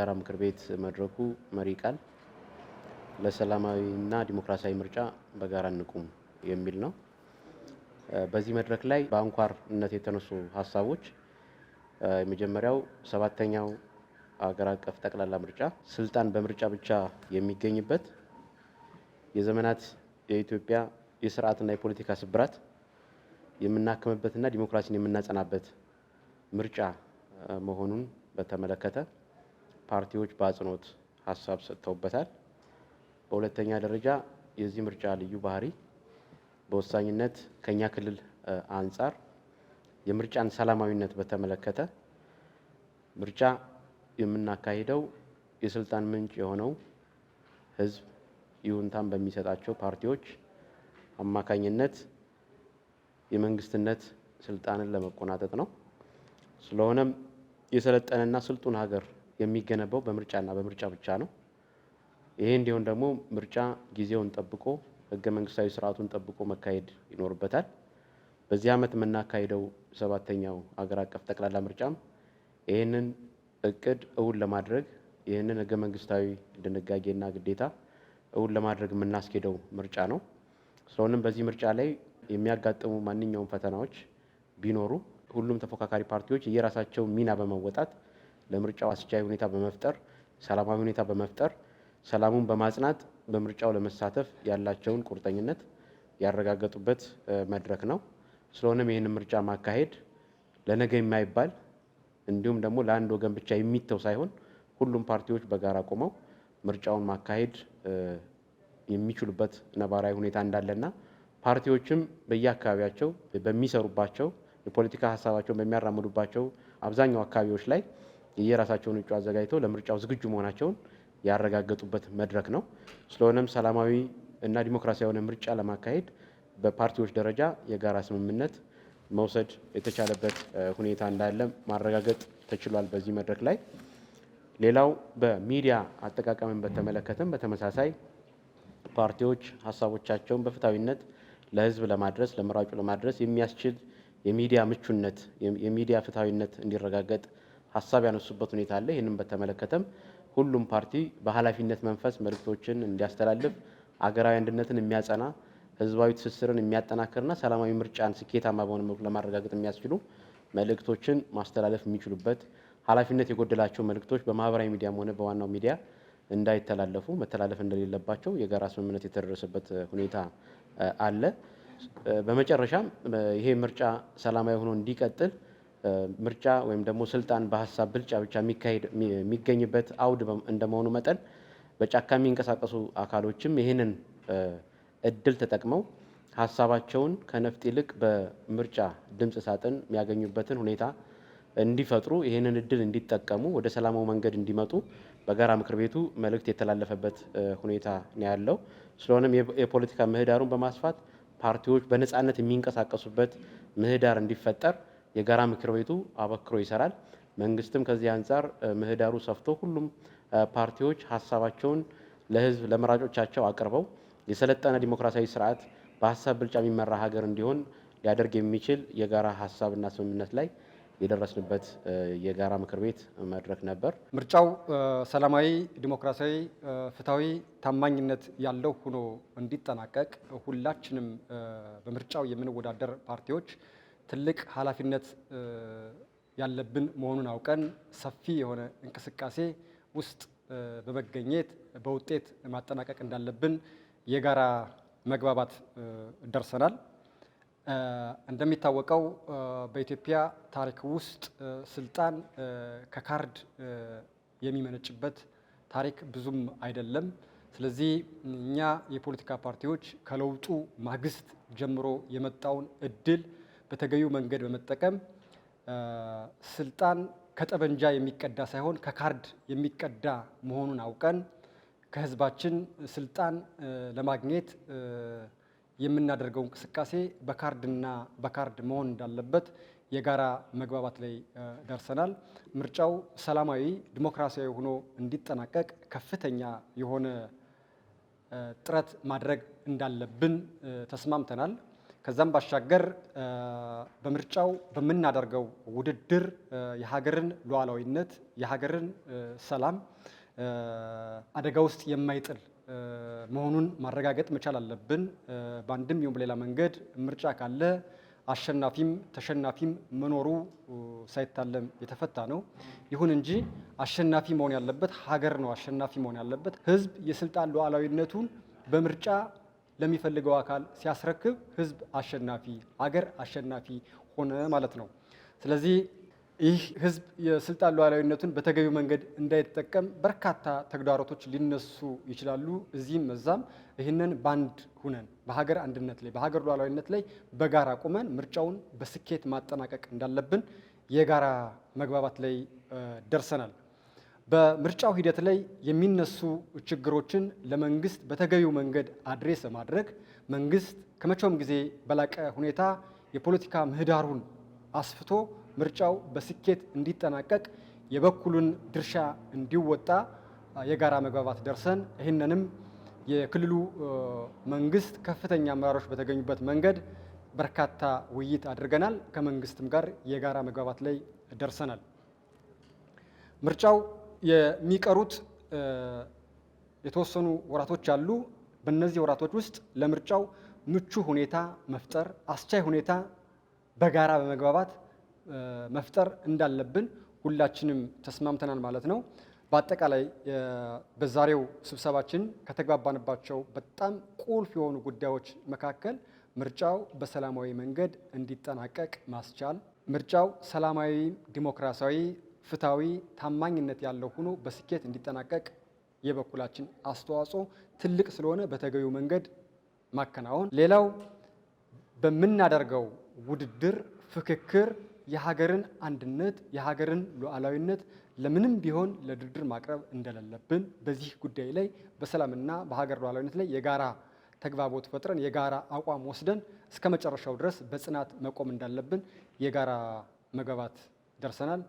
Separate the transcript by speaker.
Speaker 1: የጋራ ምክር ቤት መድረኩ መሪ ቃል ለሰላማዊና ዲሞክራሲያዊ ምርጫ በጋራ እንቁም የሚል ነው። በዚህ መድረክ ላይ በአንኳርነት የተነሱ ሀሳቦች የመጀመሪያው ሰባተኛው ሀገር አቀፍ ጠቅላላ ምርጫ ስልጣን በምርጫ ብቻ የሚገኝበት የዘመናት የኢትዮጵያ የስርዓትና የፖለቲካ ስብራት የምናከምበትና ዲሞክራሲን የምናጸናበት ምርጫ መሆኑን በተመለከተ ፓርቲዎች በአጽንኦት ሀሳብ ሰጥተውበታል። በሁለተኛ ደረጃ የዚህ ምርጫ ልዩ ባህሪ በወሳኝነት ከኛ ክልል አንጻር የምርጫን ሰላማዊነት በተመለከተ ምርጫ የምናካሂደው የስልጣን ምንጭ የሆነው ህዝብ ይሁንታን በሚሰጣቸው ፓርቲዎች አማካኝነት የመንግስትነት ስልጣንን ለመቆናጠጥ ነው። ስለሆነም የሰለጠነና ስልጡን ሀገር የሚገነባው በምርጫና በምርጫ ብቻ ነው። ይሄ እንዲሆን ደግሞ ምርጫ ጊዜውን ጠብቆ ህገ መንግስታዊ ስርዓቱን ጠብቆ መካሄድ ይኖርበታል። በዚህ ዓመት የምናካሄደው ሰባተኛው ሀገር አቀፍ ጠቅላላ ምርጫም ይህንን እቅድ እውን ለማድረግ ይህንን ህገ መንግስታዊ ድንጋጌና ግዴታ እውን ለማድረግ የምናስኬደው ምርጫ ነው። ስለሆነም በዚህ ምርጫ ላይ የሚያጋጥሙ ማንኛውም ፈተናዎች ቢኖሩ ሁሉም ተፎካካሪ ፓርቲዎች የራሳቸው ሚና በመወጣት ለምርጫው አስቻይ ሁኔታ በመፍጠር ሰላማዊ ሁኔታ በመፍጠር ሰላሙን በማጽናት በምርጫው ለመሳተፍ ያላቸውን ቁርጠኝነት ያረጋገጡበት መድረክ ነው። ስለሆነም ይህንን ምርጫ ማካሄድ ለነገ የማይባል እንዲሁም ደግሞ ለአንድ ወገን ብቻ የሚተው ሳይሆን ሁሉም ፓርቲዎች በጋራ ቆመው ምርጫውን ማካሄድ የሚችሉበት ነባራዊ ሁኔታ እንዳለና ፓርቲዎችም በየአካባቢያቸው በሚሰሩባቸው የፖለቲካ ሀሳባቸውን በሚያራምዱባቸው አብዛኛው አካባቢዎች ላይ የራሳቸውን እጩ አዘጋጅተው ለምርጫው ዝግጁ መሆናቸውን ያረጋገጡበት መድረክ ነው። ስለሆነም ሰላማዊ እና ዲሞክራሲያዊ የሆነ ምርጫ ለማካሄድ በፓርቲዎች ደረጃ የጋራ ስምምነት መውሰድ የተቻለበት ሁኔታ እንዳለ ማረጋገጥ ተችሏል በዚህ መድረክ ላይ። ሌላው በሚዲያ አጠቃቀምን በተመለከተም በተመሳሳይ ፓርቲዎች ሀሳቦቻቸውን በፍትሃዊነት ለህዝብ ለማድረስ ለመራጩ ለማድረስ የሚያስችል የሚዲያ ምቹነት የሚዲያ ፍትሃዊነት እንዲረጋገጥ ሀሳብ ያነሱበት ሁኔታ አለ። ይህንን በተመለከተም ሁሉም ፓርቲ በኃላፊነት መንፈስ መልእክቶችን እንዲያስተላልፍ አገራዊ አንድነትን የሚያጸና ህዝባዊ ትስስርን የሚያጠናክርና ሰላማዊ ምርጫን ስኬታማ በሆነ መልኩ ለማረጋገጥ የሚያስችሉ መልእክቶችን ማስተላለፍ የሚችሉበት ኃላፊነት የጎደላቸው መልእክቶች በማህበራዊ ሚዲያም ሆነ በዋናው ሚዲያ እንዳይተላለፉ መተላለፍ እንደሌለባቸው የጋራ ስምምነት የተደረሰበት ሁኔታ አለ። በመጨረሻም ይሄ ምርጫ ሰላማዊ ሆኖ እንዲቀጥል ምርጫ ወይም ደግሞ ስልጣን በሀሳብ ብልጫ ብቻ የሚገኝበት አውድ እንደመሆኑ መጠን በጫካ የሚንቀሳቀሱ አካሎችም ይህንን እድል ተጠቅመው ሀሳባቸውን ከነፍጥ ይልቅ በምርጫ ድምፅ ሳጥን የሚያገኙበትን ሁኔታ እንዲፈጥሩ ይህንን እድል እንዲጠቀሙ ወደ ሰላማዊ መንገድ እንዲመጡ በጋራ ምክር ቤቱ መልእክት የተላለፈበት ሁኔታ ነው ያለው። ስለሆነም የፖለቲካ ምህዳሩን በማስፋት ፓርቲዎች በነፃነት የሚንቀሳቀሱበት ምህዳር እንዲፈጠር የጋራ ምክር ቤቱ አበክሮ ይሰራል። መንግስትም ከዚህ አንጻር ምህዳሩ ሰፍቶ ሁሉም ፓርቲዎች ሀሳባቸውን ለህዝብ ለመራጮቻቸው አቅርበው የሰለጠነ ዲሞክራሲያዊ ስርዓት በሀሳብ ብልጫ የሚመራ ሀገር እንዲሆን ሊያደርግ የሚችል የጋራ ሀሳብና ስምምነት ላይ የደረስንበት የጋራ ምክር ቤት መድረክ ነበር።
Speaker 2: ምርጫው ሰላማዊ፣ ዲሞክራሲያዊ፣ ፍትሃዊ፣ ታማኝነት ያለው ሆኖ እንዲጠናቀቅ ሁላችንም በምርጫው የምንወዳደር ፓርቲዎች ትልቅ ኃላፊነት ያለብን መሆኑን አውቀን ሰፊ የሆነ እንቅስቃሴ ውስጥ በመገኘት በውጤት ማጠናቀቅ እንዳለብን የጋራ መግባባት ደርሰናል። እንደሚታወቀው በኢትዮጵያ ታሪክ ውስጥ ስልጣን ከካርድ የሚመነጭበት ታሪክ ብዙም አይደለም። ስለዚህ እኛ የፖለቲካ ፓርቲዎች ከለውጡ ማግስት ጀምሮ የመጣውን እድል በተገቢው መንገድ በመጠቀም ስልጣን ከጠበንጃ የሚቀዳ ሳይሆን ከካርድ የሚቀዳ መሆኑን አውቀን ከህዝባችን ስልጣን ለማግኘት የምናደርገው እንቅስቃሴ በካርድና በካርድ መሆን እንዳለበት የጋራ መግባባት ላይ ደርሰናል። ምርጫው ሰላማዊ ዲሞክራሲያዊ ሆኖ እንዲጠናቀቅ ከፍተኛ የሆነ ጥረት ማድረግ እንዳለብን ተስማምተናል። ከዛም ባሻገር በምርጫው በምናደርገው ውድድር የሀገርን ሉዓላዊነት የሀገርን ሰላም አደጋ ውስጥ የማይጥል መሆኑን ማረጋገጥ መቻል አለብን። በአንድም ይሁን በሌላ መንገድ ምርጫ ካለ አሸናፊም ተሸናፊም መኖሩ ሳይታለም የተፈታ ነው። ይሁን እንጂ አሸናፊ መሆን ያለበት ሀገር ነው። አሸናፊ መሆን ያለበት ህዝብ የስልጣን ሉዓላዊነቱን በምርጫ ለሚፈልገው አካል ሲያስረክብ ህዝብ አሸናፊ፣ ሀገር አሸናፊ ሆነ ማለት ነው። ስለዚህ ይህ ህዝብ የስልጣን ሉዓላዊነቱን በተገቢው መንገድ እንዳይጠቀም በርካታ ተግዳሮቶች ሊነሱ ይችላሉ። እዚህም እዛም ይህንን ባንድ ሁነን በሀገር አንድነት ላይ በሀገር ሉዓላዊነት ላይ በጋራ ቁመን ምርጫውን በስኬት ማጠናቀቅ እንዳለብን የጋራ መግባባት ላይ ደርሰናል። በምርጫው ሂደት ላይ የሚነሱ ችግሮችን ለመንግስት በተገቢው መንገድ አድሬስ በማድረግ መንግስት ከመቼውም ጊዜ በላቀ ሁኔታ የፖለቲካ ምህዳሩን አስፍቶ ምርጫው በስኬት እንዲጠናቀቅ የበኩሉን ድርሻ እንዲወጣ የጋራ መግባባት ደርሰን ይህንንም የክልሉ መንግስት ከፍተኛ አመራሮች በተገኙበት መንገድ በርካታ ውይይት አድርገናል። ከመንግስትም ጋር የጋራ መግባባት ላይ ደርሰናል። ምርጫው የሚቀሩት የተወሰኑ ወራቶች አሉ። በእነዚህ ወራቶች ውስጥ ለምርጫው ምቹ ሁኔታ መፍጠር፣ አስቻይ ሁኔታ በጋራ በመግባባት መፍጠር እንዳለብን ሁላችንም ተስማምተናል ማለት ነው። በአጠቃላይ በዛሬው ስብሰባችን ከተግባባንባቸው በጣም ቁልፍ የሆኑ ጉዳዮች መካከል ምርጫው በሰላማዊ መንገድ እንዲጠናቀቅ ማስቻል፣ ምርጫው ሰላማዊ፣ ዲሞክራሲያዊ፣ ፍትሐዊ፣ ታማኝነት ያለው ሆኖ በስኬት እንዲጠናቀቅ የበኩላችን አስተዋጽኦ ትልቅ ስለሆነ በተገቢው መንገድ ማከናወን፣ ሌላው በምናደርገው ውድድር ፍክክር የሀገርን አንድነት የሀገርን ሉዓላዊነት ለምንም ቢሆን ለድርድር ማቅረብ እንደሌለብን በዚህ ጉዳይ ላይ በሰላምና በሀገር ሉዓላዊነት ላይ የጋራ ተግባቦት ፈጥረን የጋራ አቋም ወስደን እስከ መጨረሻው ድረስ በጽናት መቆም እንዳለብን የጋራ መግባባት ደርሰናል።